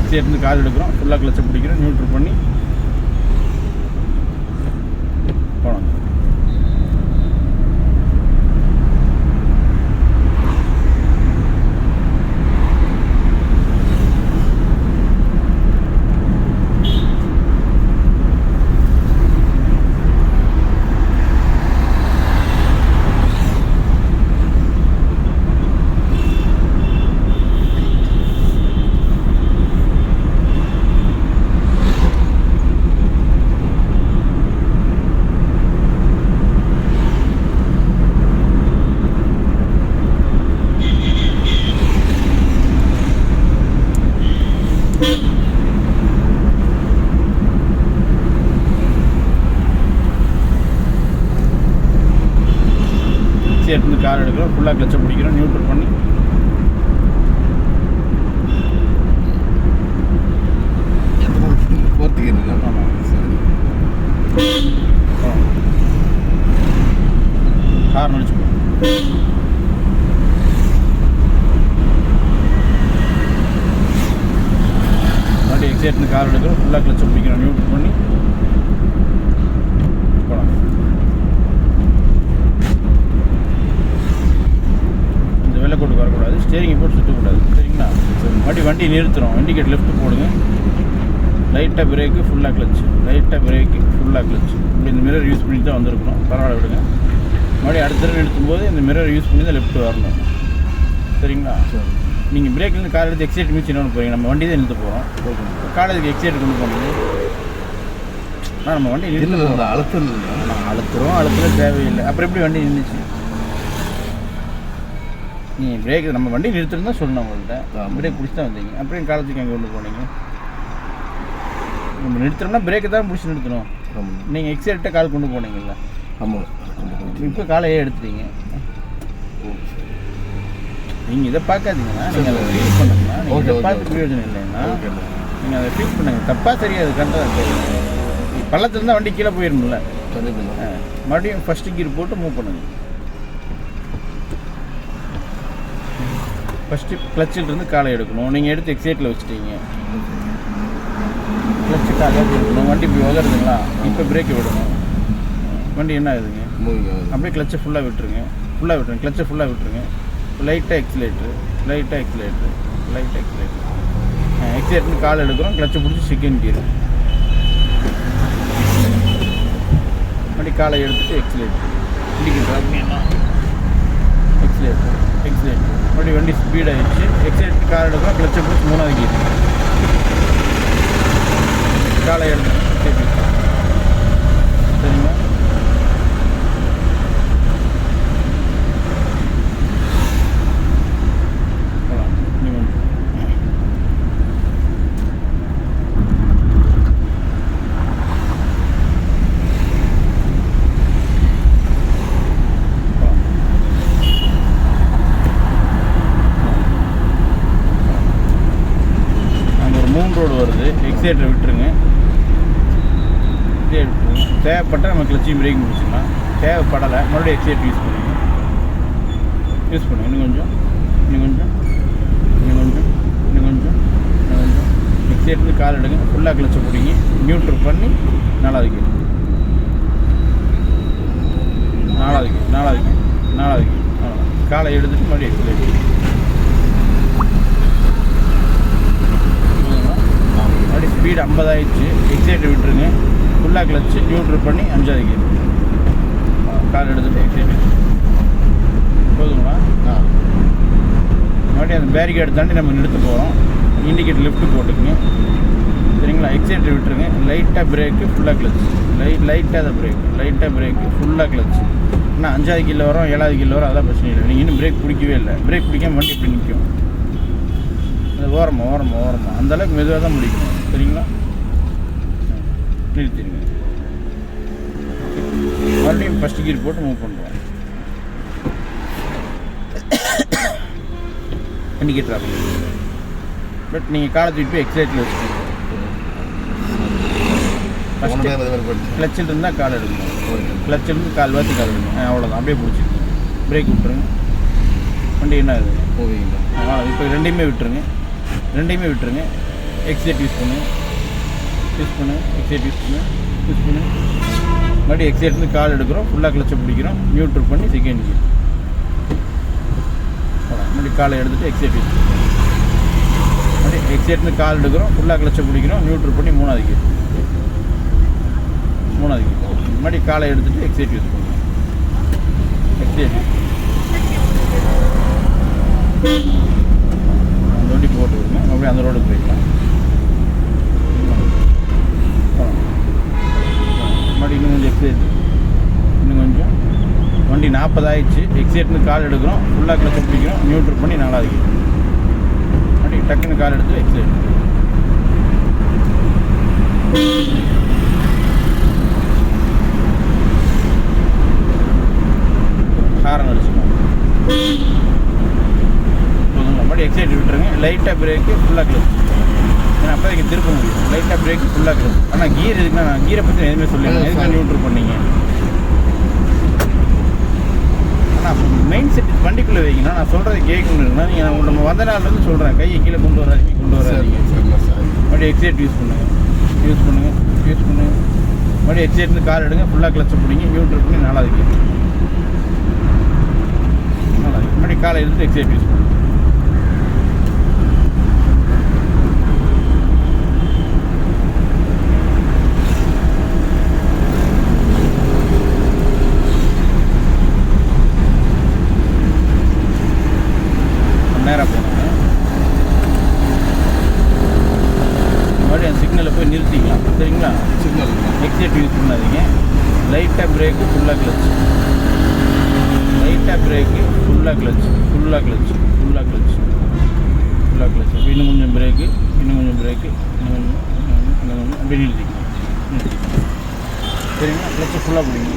எக்ஸைட்லேருந்து கால் எடுக்கிறோம், ஃபுல்லாக கிளச்சை பிடிக்கிறோம், நியூட்ரல் பண்ணி போனோம். எடுத்து கார் எடுக்கிறோம், ஃபுல்லாக கிளச்சை பிடிக்கிறோம், நியூட்ரல் பண்ணி கார் நினச்சிப்போம். மறுபடியும் எக்ஸைட்னு கார் எடுக்கிறோம், ஃபுல்லாக கிளச்சை பிடிக்கிறோம், நியூட்ரல் பண்ணி போகலாம். வெள்ளைக்கோட்டுக்கு வரக்கூடாது, ஸ்டேரிங்கை போட்டு சுற்றக்கூடாது, சரிங்களா? வண்டி நிறுத்துகிறோம், இண்டிகேட் லெஃப்ட் போடுங்க, லைட்டாக பிரேக்கு, ஃபுல்லாக கிளச்சு, லைட்டாக பிரேக்கு, ஃபுல்லாக கிளச்சு. இப்படி இந்த மிரர் யூஸ் பண்ணி தான் வந்திருக்கணும், பரவாயில்ல விடுங்க. மறுபடியும் அடுத்த தடவை நிறுத்தும்போது இந்த மிரர் யூஸ் பண்ணி தான் லெஃப்ட் வரணும், சரிங்களா? நீங்கள் பிரேக்லேருந்து கார் எடுத்து எக்ஸைட் மிச்சு என்ன போகிறீங்க? நம்ம வண்டி தான் நிறுத்த போகிறோம், காலேஜுக்கு எக்ஸைட் கொண்டு போகணும். ஆனால் நம்ம வண்டி நிறுத்த அழுத்துறோம் தேவையில்லை. அப்புறம் எப்படி வண்டி நின்றுச்சு? நீ பிரேக் நம்ம வண்டி நிறுத்திருந்தா சொல்லணும் உங்கள்கிட்ட, பிரேக் பிடிச்சி தான் வந்தீங்க, அப்புறம் காலேஜுக்கு அங்கே கொண்டு போனீங்க. நம்ம நிறுத்துறோம்னா பிரேக்கை தான் பிடிச்சி நிறுத்தணும். நீங்கள் எக்ஸைட்டை கால் கொண்டு போனீங்கல்ல? ஆமாம். இப்போ காலையே எடுத்துட்டீங்க. நீங்கள் இதை பார்க்காதீங்கன்னா, நீங்கள் அதை ஃபீல் பண்ணுங்கன்னா, நீங்கள் இதை பார்த்து பிரயோஜனம் இல்லைன்னா நீங்கள் அதை ஃபீல் பண்ணுங்க. தப்பாக தெரியாது, கரெக்டாக பள்ளத்துலேருந்து வண்டி கீழே போயிடணும்ல. மறுபடியும் ஃபஸ்ட்டு கீர் போட்டு மூவ் பண்ணுங்கள். ஃபஸ்ட்டு கிளச்சிலிருந்து காலை எடுக்கணும். நீங்கள் எடுத்து எக்ஸைட்டில் வச்சுட்டீங்க, கிளச்சு காலை எடுக்கணும். வண்டி இப்படி உதறதுங்களா? இப்போ பிரேக்கை விடணும். வண்டி என்ன ஆகுதுங்க? அப்படியே கிளச்சை ஃபுல்லாக விட்டுருங்க, கிளச்சை ஃபுல்லாக விட்டுருங்க. லைட்டாக எக்ஸிலேட்ரு, எக்ஸைட்னு கால் எடுக்கிறோம், கிளச்சை பிடிச்சி செகண்ட் கீர், வண்டி காலை எடுத்துகிட்டு எக்ஸிலேட்ரு, எக்ஸிலேட்ரு மறுபடியும் வண்டி ஸ்பீட் ஆகிடுச்சு. எக்ஸைட் கார் எடுக்கிறோம், கிளச்சை பிடிச்சி மூணாவது கீர், காலை எடுத்து சரிங்களா? ரோடு வருது, எக்ஸைட்டரை விட்டுருங்க, தேவைப்பட்டால் நம்ம கிளச்சியும் பிரேக் முடிச்சுக்கலாம். தேவைப்படலை மறுபடியும் எக்ஸைட் யூஸ் பண்ணுங்க, இன்னும் கொஞ்சம் எக்ஸைட்லேருந்து கால் எடுங்க, ஃபுல்லாக கிளச்சை பிடிங்க, நியூட்ரல் பண்ணி நாலாவது கீர், காலை எடுத்துட்டு மறுபடியும் எக்ஸைட், மறுபடியும் ஸ்பீடு 50 ஆகிடுச்சு. எக்ஸைட்டை விட்டுருங்க, ஃபுல்லாக கிளச்சு, நியூட்ரல் பண்ணி 5வது கீர், கால் எடுத்துகிட்டு எக்ஸைட் போதுங்களா? மறுபடியும் அந்த பேரிகேட் தாண்டி நம்ம நிறுத்த போகிறோம். இண்டிகேட்டர் லெஃப்ட்டு போட்டுக்குங்க, சரிங்களா? எக்ஸைட்டை விட்டுருங்க, லைட்டாக பிரேக்கு, ஃபுல்லாக கிளச்சு, லைட்டாக பிரேக்கு, ஃபுல்லாக கிளச்சு. ஆனால் 5வது கீரில் வரோம், 7வது கீரில் வரும், அதெல்லாம் பிரச்சனை இல்லை. நீங்கள் இன்னும் பிரேக் பிடிக்கவே இல்லை, பிரேக் பிடிக்காம வண்டி எப்படி நிற்கும்? அது ஓரமாக அந்தளவுக்கு மெதுவாக தான் முடிக்கணும், சரிங்களா? நிறுத்திடுங்க. மறுபடியும் ஃபஸ்ட்டு கீர் போட்டு மூவ் பண்ணுறோம். இண்டிகேட்டர் ஆஃப் பண்ணுங்க. பட் நீங்கள் காலை தூக்கி போய் எக்ஸைட்டில் வச்சுக்கோங்க. கிளச்சில் இருந்தால் கால் எடுக்கணும், கிளச்சிலிருந்து கால் வாத்தி கால் எடுக்கணும், அவ்வளோதான். அப்படியே பிடிச்சிருக்கீங்க, பிரேக் விட்டுருங்க. வண்டி என்ன ஆகுதுங்க? இப்போ ரெண்டையுமே விட்டுருங்க, எக்ஸைட் யூஸ் பண்ணு, எக்ஸைட் யூஸ் பண்ணு. மறுபடியும் எக்ஸைட்லேருந்து கால் எடுக்கிறோம், ஃபுல்லாக கிளச்சை பிடிக்கிறோம், நியூட்ரல் பண்ணி செகண்ட் கியர். மறுபடியும் காலை எடுத்துகிட்டு எக்ஸைட் யூஸ் பண்ணுறோம். மறுபடியும் எக்ஸைட்லேருந்து கால் எடுக்கிறோம், ஃபுல்லாக கிளச்சை பிடிக்கிறோம், நியூட்ரல் பண்ணி மூணாவது கியர். மறுபடியும் காலை எடுத்துகிட்டு எக்ஸைட் யூஸ் பண்ணுறோம். எக்ஸைட் அந்த வண்டி போட்டு விடுங்க, அப்படியே அந்த ரோடுக்கு போய்க்கலாம். மறுபடியும் இன்னும் கொஞ்சம் எக்ஸைட், இன்னும் கொஞ்சம். வண்டி 40 ஆயிடுச்சு. எக்ஸைட்னு கால் எடுக்கிறோம், ஃபுல்லாக கிளச்சை பிடிக்கிறோம், நியூட்ரல் பண்ணி 4வது கியர். மறுபடியும் டக்குன்னு கால் எடுத்து எக்ஸைட். ஹாரன் அடிச்சுக்கோங்க. மறுபடியும் எக்ஸைட் விட்டுருங்க. லைட்டாக பிரேக்கு, ஃபுல்லாக கிளச். ஏன்னா அப்போ இங்கே திருப்ப முடியும். லைட்டாக பிரேக்கு, ஃபுல்லாக கிளச். ஆனால் கியர் எதுக்குன்னா, நான் கீரை பற்றி எதுவுமே சொல்லுங்கள், எதுக்கு நியூட்ரல் பண்ணீங்க. ஆனால் மெயின் செட் வண்டிக்குள்ளே வைக்கணும். நான் சொல்கிறத கேட்கணுன்னா நீங்கள் நம்ம வந்த நாள்லேருந்து சொல்கிறேன், கையை கீழே கொண்டு வராதீங்க. மறுபடியும் எக்ஸைட் யூஸ் பண்ணுங்கள். மறுபடியும் எக்ஸைட்னு கால் எடுங்க, ஃபுல்லாக கிளச்சை பிடிங்க, நியூட்ரல் பண்ணி 4வது கியர். மறுபடியும் காலை எடுத்து எக்ஸைட் யூஸ் பண்ணுங்க. நேராக போனாங்க. மறுபடியும் அந்த சிக்னலில் போய் நிறுத்திக்கலாம். சரிங்களா? சிக்னல் எக்ஸைட் யூஸ் பண்ணாதீங்க. லைட்டாக பிரேக்கு, ஃபுல்லாக கிளச். லைட்டாக பிரேக்கு, ஃபுல்லாக கிளச். இன்னும் கொஞ்சம் பிரேக்கு, இன்னும் கொஞ்சம் அப்படி நிறுத்திக்கலாம். சரிங்களா? கிளச்சை ஃபுல்லாக பிடிங்க.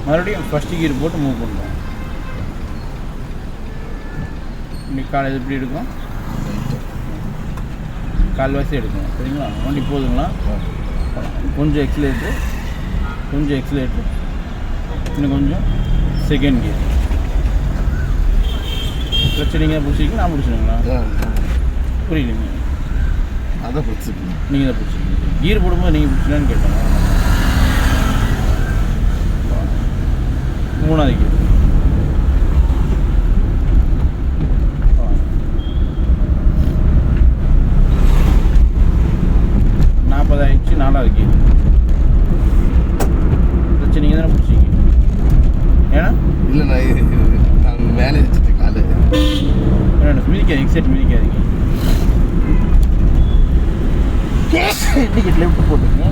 மறுபடியும் ஃபஸ்ட்டு கியர் போட்டு மூவ் பண்ணுறோம். இன்னைக்கு காலையில் எப்படி எடுக்கும்? கால்வாசி எடுக்கணும். சரிங்களா? வண்டி போதுங்களா? கொஞ்சம் எக்ஸிலேட்ரு, இன்னும் கொஞ்சம் செகண்ட் கியர். கிளச்சு நீங்கள் பிடிச்சிக்கிங்க, நான் பிடிச்சிடுங்களா? புரியலைங்க. அதை பிடிச்சிருக்கீங்க, நீங்கள் தான் பிடிச்சிருக்கீங்க. கீர் போடும்போது நீங்கள் பிடிச்சிடலான்னு கேட்டேன். 3வது கியர். 40 ஆயிடுச்சு. 4வது கியர். கிளச்சு நீங்கள் தானே பிடிச்சிங்க. ஏன்னா இல்லை நான் மேலே வச்சுட்டேன் காலை. மிதிக்காது, எக்ஸைட் மிதிக்காதீங்க. இண்டிகேட் லெஃப்ட் போட்டுங்க.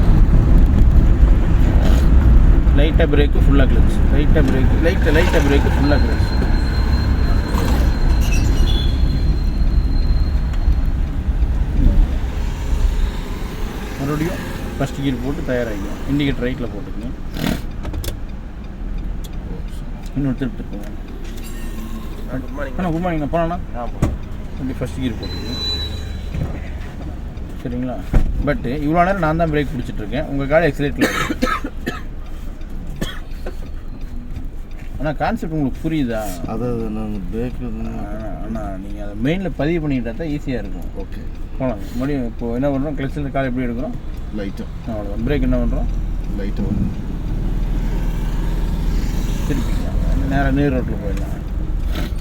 லைட்டாக பிரேக்கு, ஃபுல்லாக கிளச். லைட்டாக பிரேக்கு, ஃபுல்லாக கிளச். மறுபடியும் ஃபஸ்ட் கியர் போட்டு தயாராகிக்கும். இண்டிகேட் ரைட்டில் போட்டுக்கங்க. இன்னொரு திருப்பி போங்க. Good morning. போனா அப்படி ஃபஸ்ட் கியர் போட்டுக்கங்க. சரிங்களா? பட்டு இவ்வளோ நேரம் நான் தான் பிரேக் பிடிச்சிட்ருக்கேன், உங்கள் காலை எக்ஸலேட்டில். ஆனால் கான்செப்ட் உங்களுக்கு புரியுதா? அதாவது நாங்கள் பிரேக்கு. ஆனால் நீங்கள் அதை மெயினில் பதிவு பண்ணிக்கிட்டா தான் ஈஸியாக இருக்கும். ஓகே, போகலாம். மறுபடியும் இப்போது என்ன பண்ணுறோம்? கிளச்சில் காலை எப்படி எடுக்கிறோம்? லைட்டாக. அவ்வளோதான். பிரேக் என்ன பண்ணுறோம்? லைட்டாக திருப்பிக்கலாம். நேராக நேர் ரோட்டில் போயிடலாம்.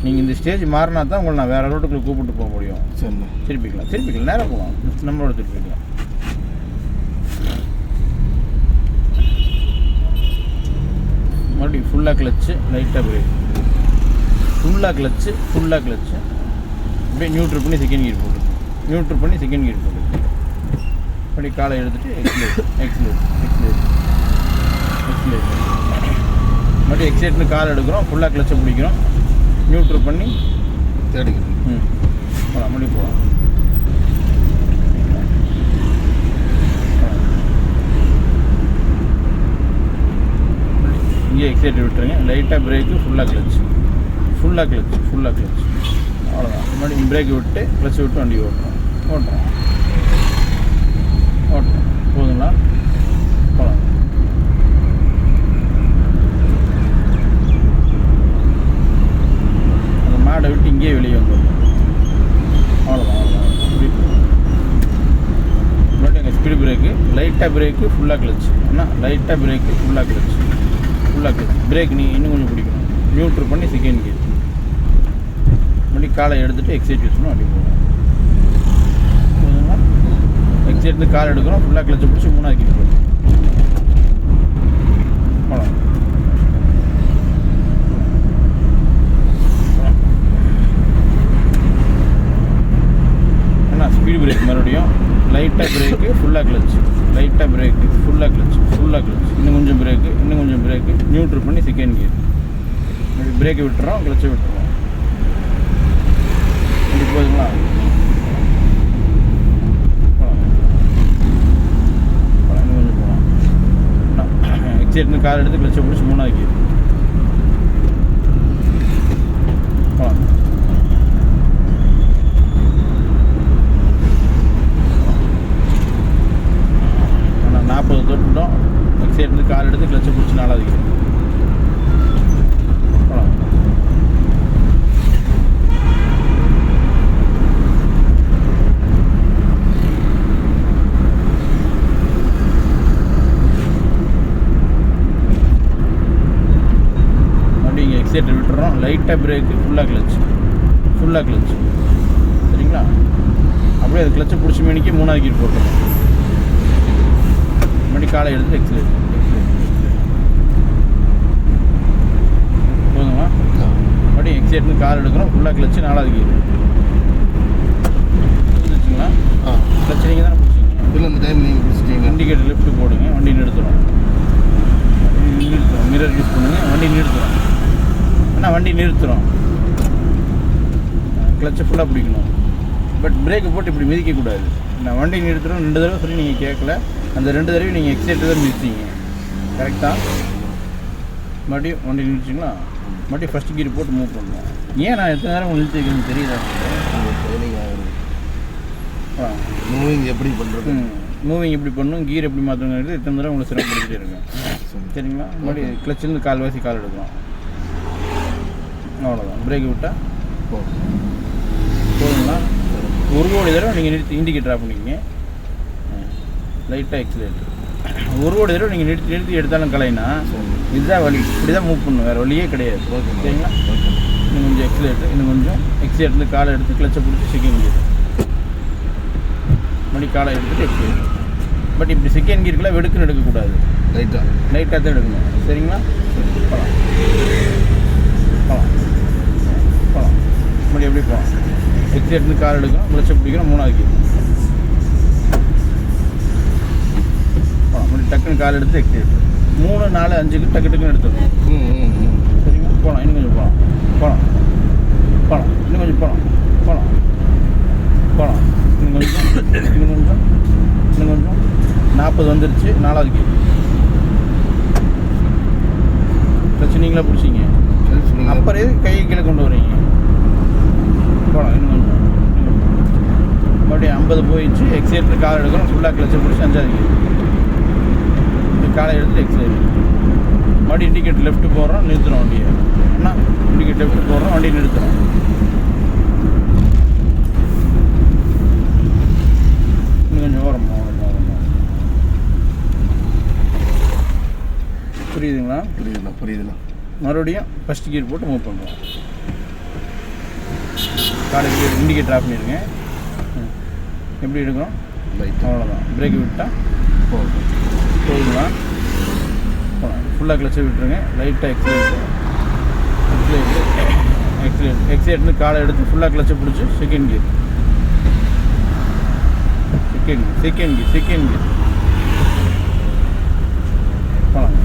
நீங்கள் இந்த ஸ்டேஜ் மாறினா தான் உங்களை நான் வேறு ரோட்டுக்குள்ளே கூப்பிட்டு போக முடியும். சரிண்ணா. திருப்பிக்கலாம். நேராக போகலாம். நம்மளோட திருப்பிக்கலாம். மறுபடியும் ஃபுல்லாக கிளச்சு, லைட்டாக பிரேக். ஃபுல்லாக கிளச்சு அப்படியே நியூட்ரல் பண்ணி செகண்ட் கியர் போட்டு. அப்படி காலை எடுத்துகிட்டு எக்ஸிலேட். மறுபடியும் எக்ஸைட்னு கால் எடுக்கிறோம், ஃபுல்லாக கிளச்சை பிடிக்கிறோம், நியூட்ரல் பண்ணி தேடிக்கிறோம். போகலாம். மறுபடியும் போகலாம். இங்கே எக்ஸைட் விட்டுருங்க. லைட்டாக பிரேக்கு, ஃபுல்லாக கிளச். அவ்வளோதான். மறுபடியும் பிரேக் விட்டு கிளச் விட்டு வண்டி ஓட்டுறோம். போதுங்களா? போகலாம். அந்த மாடை விட்டு இங்கேயே வெளியே வந்துடணும். அவ்வளோதான். லைட்டாக பிரேக்கு ஃபுல்லாக கிளச்சு. அண்ணா லைட்டாக பிரேக்கு ஃபுல்லாக கிளச்சு. ஃபுல்லாக கிளச்சு. பிரேக் நீ இன்னும் கொஞ்சம் பிடிக்கணும். நியூட்ரு பண்ணி செகண்ட் கியர். மறுபடியும் காலை எடுத்துகிட்டு எக்ஸைட் வச்சுக்கணும். அப்படி போகணும். போதுங்களா? எக்ஸைட்னு கால் எடுக்கிறோம். ஃபுல்லாக கிளச்சை பிடிச்சி 3வது கியர் போகணும். போகலாம். ஸ்பீடு பிரேக் மறுபடியும் லைட்டாக பிரேக்கு ஃபுல்லாக கிளச்சு. லைட்டாக பிரேக்கு ஃபுல்லாக கிளச்சு. ஃபுல்லாக கிளச்சு. இன்னும் கொஞ்சம் பிரேக்கு. இன்னும் கொஞ்சம் பிரேக்கு. நியூட்ரு பண்ணி செகண்ட் கியர். அப்படி பிரேக்கை விட்டுறோம். கிளச்சை விட்டுறோம். அப்படி போதுங்களா? போகலாம். இன்னும் கொஞ்சம் போகலாம். எக்ஸைட்னு கார் எடுத்து கிளச்சை பிடிச்சி 3வது கியர். போகலாம். தொட்டுட்டோம். எக்ஸைட்லேருந்து கால் எடுத்து கிளச்சை பிடிச்சி 4வது கியர். போகலாம். மறுபடியும் இங்கே எக்ஸைட்டை விட்டுறோம். லைட்டாக பிரேக்கு ஃபுல்லாக கிளச்சு. ஃபுல்லாக கிளச்சு. சரிங்களா? அப்படியே அது கிளச்சை பிடிச்சி மணிக்கு 3வது கியர் போட்டுறோம். மறுபடி காலை எடுத்து எக்ஸைட். போதுங்களா? மறுபடியும் எக்ஸைட்னு கால் எடுக்கிறோம். ஃபுல்லாக கிளச்சு 4வது கியர். புரிஞ்சுச்சுங்களா? கிளச்சு நீங்கள் தானே பிடிச்சிங்க. இல்லை இந்த டைம் நீங்கள் பிடிச்சிட்டீங்க. இண்டிகேட்டர் லெஃப்ட் போடுங்க. வண்டி நிறுத்துறோம். நிறுத்துறோம். மிரர் யூஸ் பண்ணுங்கள். வண்டி நிறுத்துறோம். ஆனால் வண்டி நிறுத்துறோம். கிளச்சை ஃபுல்லாக பிடிக்கணும். பட் பிரேக்கை போட்டு இப்படி மிதிக்கக்கூடாது. நான் வண்டி நிறுத்துறோம் 2 தடவை சொல்லி நீங்கள் கேட்கல. அந்த 2 தடவை நீங்கள் எக்ஸைட்டு தான் மிதிச்சிங்க. கரெக்டாக? மறுபடியும் வண்டி நிறுத்திங்களா? மறுபடியும் ஃபஸ்ட் கியர் போட்டு மூவ் பண்ணுவோம். ஏன் நான் எத்தனை நேரம் நிறுத்தி வைக்கணும்னு தெரியுதா? மூவிங் எப்படி பண்ணுறது? மூவிங் எப்படி பண்ணணும், கியர் எப்படி மாற்றணுங்கிறது எத்தனை தடவை உங்களுக்கு சிரமப்படுத்திட்டே இருக்கேன். சரிங்களா? மறுபடியும் கிளச்சிலேருந்து கால்வாசி கால் எடுக்கிறோம். அவ்வளோதான். பிரேக் விட்டால் போதுங்களா? ஒரு கோடி தடவை நீங்கள் நிறுத்தி இண்டிகேட்டர் ஆஃப் பண்ணிக்கிங்க. லைட்டாக எக்ஸிலேட்டர். ஒரு கோடி தடவை நீங்கள் நிறுத்தி எடுத்தாலும் கலைனா இதுதான் வழி. இப்படி தான் மூவ் பண்ணணும். வேறு வழியே கிடையாது. சரிங்களா? இன்னும் கொஞ்சம் எக்ஸிலேட்டர். இன்னும் கொஞ்சம் எக்ஸிலேட்டர்ந்து காலை எடுத்து கிளச்சை பிடிச்சி செகண்ட் கியர். மணி காலை எடுத்துகிட்டு எக்ஸிலேட்டர். பட் இப்படி செகண்ட் கியருக்குலாம் வெடுக்குன்னு எடுக்கக்கூடாது. லைட்டாக தான் எடுக்கணும். சரிங்களா? போகலாம். போகலாம். போகலாம். மறுபடியும் எப்படி போகலாம்? எக்ஸைட்னு கார் எடுக்கிறோம். கிளச்சை பிடிக்கிறோம். 3வது கியர். அப்படி டக்குன்னு கால் எடுத்து எக்ஸைட். 3, 4, 5க்கு டக்குன்னு எடுத்துடணும். சரிங்களா? போகலாம். இன்னும் கொஞ்சம் போகலாம். போகலாம். போகலாம். இன்னும் கொஞ்சம் போகலாம். போகலாம். போகலாம். இன்னும் கொஞ்சம். இன்னும் கொஞ்சம். இன்னும் கொஞ்சம். 40 வந்துருச்சு. 4வது கியர். கிளச்சு நீங்களா பிடிச்சிங்க. அப்புறம் எதுக்கு கையை கீழே கொண்டு வரீங்க? போகலாம். இன்னும் கொஞ்சம். மறுபடியும் 50 போயிடுச்சு. எக்ஸைட்னு கால் எடுக்கிறோம். ஃபுல்லாக கிளச்சை பிடிச்சி 5வது கியர். காலை எடுத்து எக்ஸைட். மறுபடியும் இண்டிகேட்டர் லெஃப்ட் போடுறோம். நிறுத்துகிறோம் வண்டியை. அண்ணா இண்டிகேட்டர் லெஃப்ட் போடுறோம். வண்டியை நிறுத்துகிறோம். இன்னும் கொஞ்சம் ஓரமாக. புரியுதுங்களா? புரியுதுண்ணா. மறுபடியும் ஃபஸ்ட் கியர் போட்டு மூவ் பண்ணுறோம். காலை கியர் இண்டிகேட்டர் ஆஃப் பண்ணிடுங்க. எப்படி எடுக்கிறோம்? அவ்வளோதான். பிரேக் விட்டால் போதுங்களா? போகலாம். ஃபுல்லாக கிளச்சை விட்டுருங்க. லைட்டாக எக்ஸைட்னு காலை எடுத்து ஃபுல்லாக கிளச்சை பிடிச்சி செகண்ட் கியர். Second gear. போகலாம்.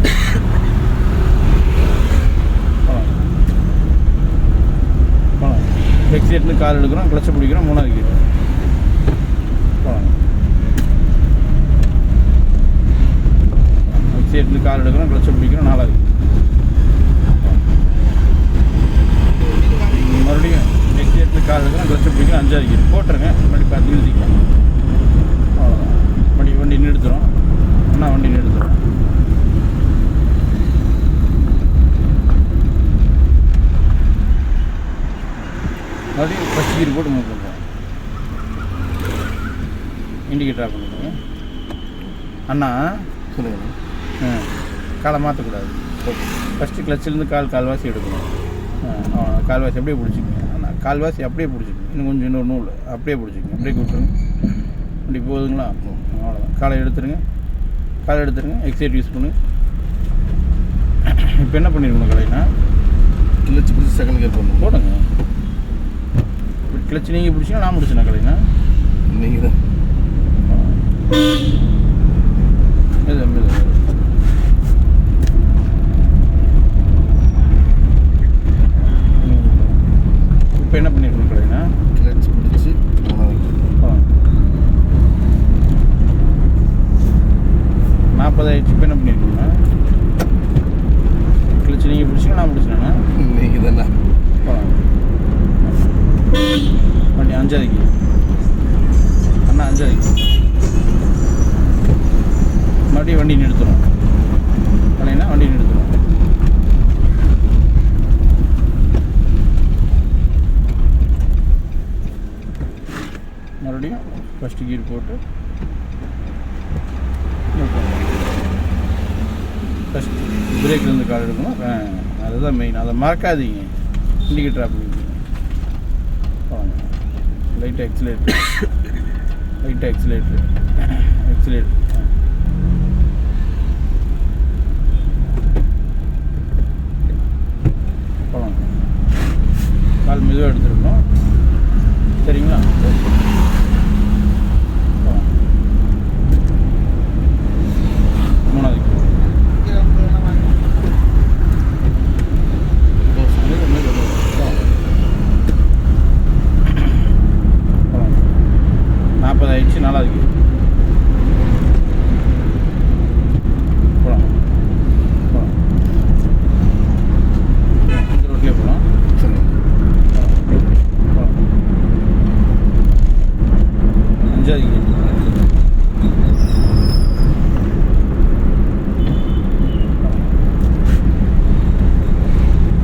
போகலாம். எக்ஸைட்னு கால் எடுக்கிறோம். கிளச்சை பிடிக்கிறோம். 3வது கியர். போகலாம். எக்ஸைட்னு கால் எடுக்கிறோம். கிளச்சை பிடிக்கிறோம். 4வது. மறுபடியும் எக்ஸைட்னு கால் எடுக்கிறோம். கிளச்சை பிடிக்கிறோம். 5வது கியர். போட்டுருங்க. மறுபடியும் பார்த்து நிறுத்திக்கலாம். அவ்வளோதான். மறுபடியும் வண்டி நிறுத்துகிறோம். ஆனால் வண்டி நிறுத்துகிறோம். மறுபடியும் ஃபஸ்ட் கியர் போட்டு மூவ் பண்ணுறோம். இண்டிகேட்டர் ஆஃப் பண்ணிடுங்க. அண்ணா சொல்லுங்க. காலை மாற்றக்கூடாது. ஃபஸ்ட்டு கிளச்சிலேருந்து கால்வாசி எடுக்கணும். கால்வாசி அப்படியே பிடிச்சிக்கங்க. அண்ணா கால்வாசி அப்படியே பிடிச்சிக்கங்க. இன்னும் கொஞ்சம் இன்னொரு நூல் அப்படியே பிடிச்சிக்கங்க. பிரேக் விட்டுருங்க. அப்படி போகுதுங்களா? அவ்வளோதான். காலை எடுத்துருங்க. காலை எடுத்துருங்க. எக்ஸைட் யூஸ் பண்ணுங்க. இப்போ என்ன பண்ணிருக்கணும் கலைனா, கிளச்சு பிடிச்சி செகண்ட் கியர் பண்ணணும். போடுங்க. கிளச்சு நீங்கள் பிடிச்சிங்க, நான் பிடிச்சினா கலைனா நீங்கள் தான் இப்போ என்ன பண்ணிருக்கணும் கலைனா, கிளச்சு பிடிச்சி 40 ஆயிடுச்சு. இப்போ என்ன பண்ணிருக்கீங்கன்னா, கிளச்சு நீங்கள் பிடிச்சிங்க, நான் பிடிச்சினா நீங்கள் தானே வண்டி 5ஆவது அண்ணா 5ஆவது மறுபடியும் வண்டி நிறுத்தணும். இல்லைன்னா வண்டி நிறுத்தணும். மறுபடியும் ஃபஸ்ட்டு கீர் போட்டு ஃபஸ்ட் பிரேக்லேருந்து கால் எடுக்கணும். அதுதான் மெயின். அதை மறக்காதீங்க. இண்டிகேட்டர் ஆஃப் பண்ணிக்கோங்க. லைட்டாக எக்ஸிலேட்ரு எக்ஸிலேட்ரு போகலாம். கால் மெதுவாக எடுத்துருக்கணும். சரிங்களா? மூணாவது ஆயிடுச்சு. 4ஆவது போகலாம். இந்த ரோட்லேயே போகலாம். போகலாம். 5ஆவது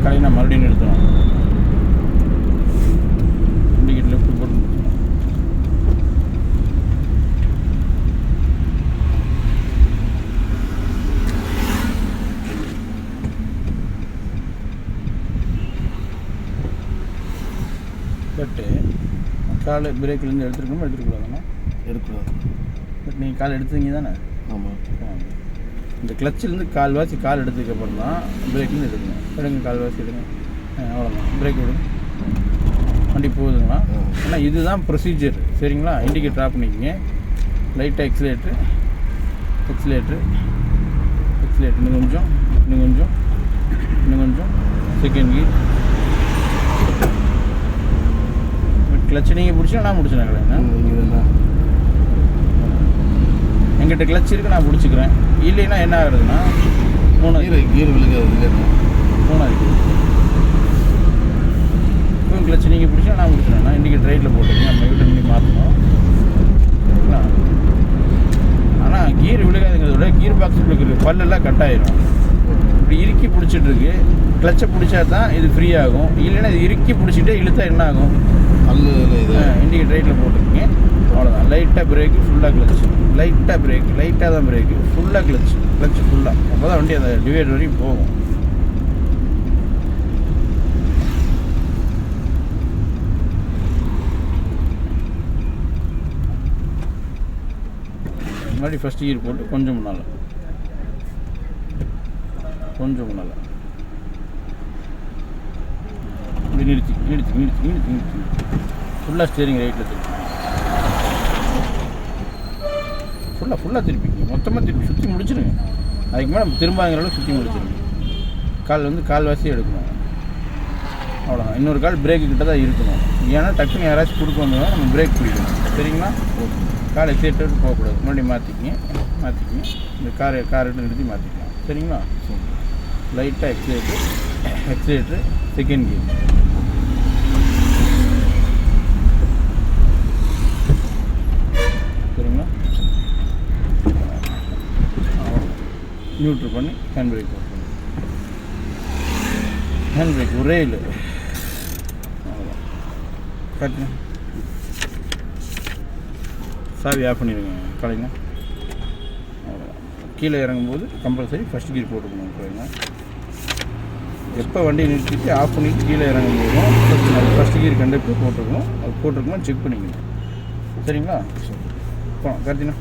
கடைனா மறுபடியும் நிறுத்தணும். இண்டிகேட் லெஃப்ட் போட்டு பட்டு கால் பிரேக்லேருந்து எடுத்துருக்கணுமா எடுத்துக்கூடாதுண்ணா? எடுக்கூடாது. பட் நீங்கள் கால் எடுத்தீங்க தானே? ஆமாம். இந்த கிளச்சிலேருந்து கால்வாசி கால் எடுத்ததுக்கப்புறம் தான் பிரேக்லேருந்து எடுக்கணும். எடுங்க, கால்வாசி எடுங்க. அவ்வளோதான். பிரேக் விடுங்க. வண்டி போகுதுங்களா? ஏன்னா இதுதான் ப்ரொசீஜர். சரிங்களா? இண்டிகேட் ட்ராப் பண்ணிக்கங்க. லைட்டாக எக்ஸிலேட்ரு இன்னும் கொஞ்சம் செகண்ட் கீர். கிளச்சு நீங்கள் பிடிச்சா நான் பிடிச்சினேன் கடைண்ணா. நீங்கள் தானே எங்கிட்ட கிளச் இருக்குது, நான் பிடிச்சிக்கிறேன். இல்லைன்னா என்ன ஆகுதுன்னா கீர் விழுகாது. மூணாவது இப்போ கிளச்சு நீங்கள் பிடிச்சா நான் பிடிச்சினேன்னா இண்டிகேட் ரைட்டில் போட்டுருங்க. நம்ம வீட்டை பண்ணி மாற்றணும். ஆனால் கீர் விழுகாதுங்கிறத விட கீர் பாக்ஸ் விழுக்கிறது பல்லெல்லாம் கட் ஆயிரும். இப்படி இறுக்கி பிடிச்சிட்ருக்கு. கிளச்சை பிடிச்சா தான் இது ஃப்ரீ ஆகும். இல்லைன்னா இது இறுக்கி பிடிச்சிட்டே இழுத்தா என்ன ஆகும்? இண்டிகேட் ரைட்டில் போட்டுருக்கீங்க. அவ்வளோதான். லைட்டாக பிரேக்கு, ஃபுல்லாக கிளச்சு. லைட்டாக பிரேக்கு, லைட்டாக தான் பிரேக்கு, ஃபுல்லாக கிளச்சு ஃபுல்லாக. அப்போ தான் வண்டி அந்த டிவைட் வரையும் போகும். முன்னாடி ஃபஸ்ட் கீர் போட்டு கொஞ்சம் முன்னால் இப்படி நிறுத்தி ஃபுல்லாக ஸ்டேரிங் ரைட்டில் திருப்பி ஃபுல்லாக திருப்பிங்க. மொத்தமாக திருப்பி சுற்றி முடிச்சிடுங்க. அதுக்கு மேலே திரும்பாங்கிற அளவுக்கு சுற்றி முடிச்சிடுங்க. கால்வாசி எடுக்கணும். அவ்வளோதான். இன்னொரு கால் பிரேக்கு கிட்ட தான் இருக்கணும். ஏன்னா டக்குன்னு யாராச்சும் கொடுக்க வந்தோம்னா நம்ம பிரேக் பிடிக்கணும். சரிங்களா? கால் எக்ஸைட்டட் போகக்கூடாது. முன்னாடி மாற்றிக்கிங்க. இந்த காரை நிறுத்தி மாற்றிக்கலாம். சரிங்களா? லைட்டாக எக்ஸிலேட்ரு செகண்ட் கீர். சரிங்களா? நியூட்ரு பண்ணி ஹேண்ட் பிரேக் போட்டுருங்க. ஹேண்ட் பிரேக் ஒரே இல்லை. அவ்வளோதான். கட்டுங்க. சாவி ஆஃப் பண்ணிடுங்க. கலைங்க. அவ்வளோ கீழே இறங்கும்போது கம்பல்சரி ஃபஸ்ட் கியர் போட்டுக்கணும். ஓகேங்களா? எப்போ வண்டி நிறுத்திட்டு ஆஃப் பண்ணிட்டு கீழே இறங்கும் போதும் அது ஃபஸ்ட் கியர் கண்டிப்பாக போட்டிருக்கணும். அது போட்டிருக்கணும், செக் பண்ணிக்கணும். சரிங்களா? போகலாம் கார்த்தினா.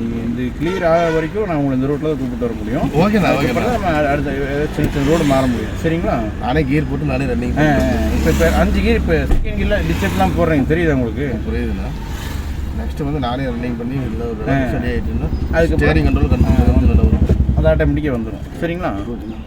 நீங்கள் இந்த கிளியர் ஆகிற வரைக்கும் நான் உங்களை இந்த ரோட்டில் தான் கூப்பிட்டு வர முடியும். ஓகேண்ணா அதுக்கப்புறம் தான் நம்ம அடுத்த சின்ன சின்ன ரோடு மாற முடியும். சரிங்களா? நானே கியர் போட்டு நானே ரன்னிங் இப்போ 5 கியர் இப்போ செகண்ட் கியரில் டிஸ்டர்ப்லாம் போடுறீங்க, தெரியுதா உங்களுக்கு? புரியுதுண்ணா. நெக்ஸ்ட் வந்து நானே ரன்னிங் பண்ணி இல்லை ஒரு ஆ. சரி ஆகிட்டுன்னா அதுக்கப்புறம் ஸ்டேரிங் கண்ட்ரோல் அது ஆட்டோமேட்டிக்காக வந்துடும். சரிங்களா? ஓகேண்ணா.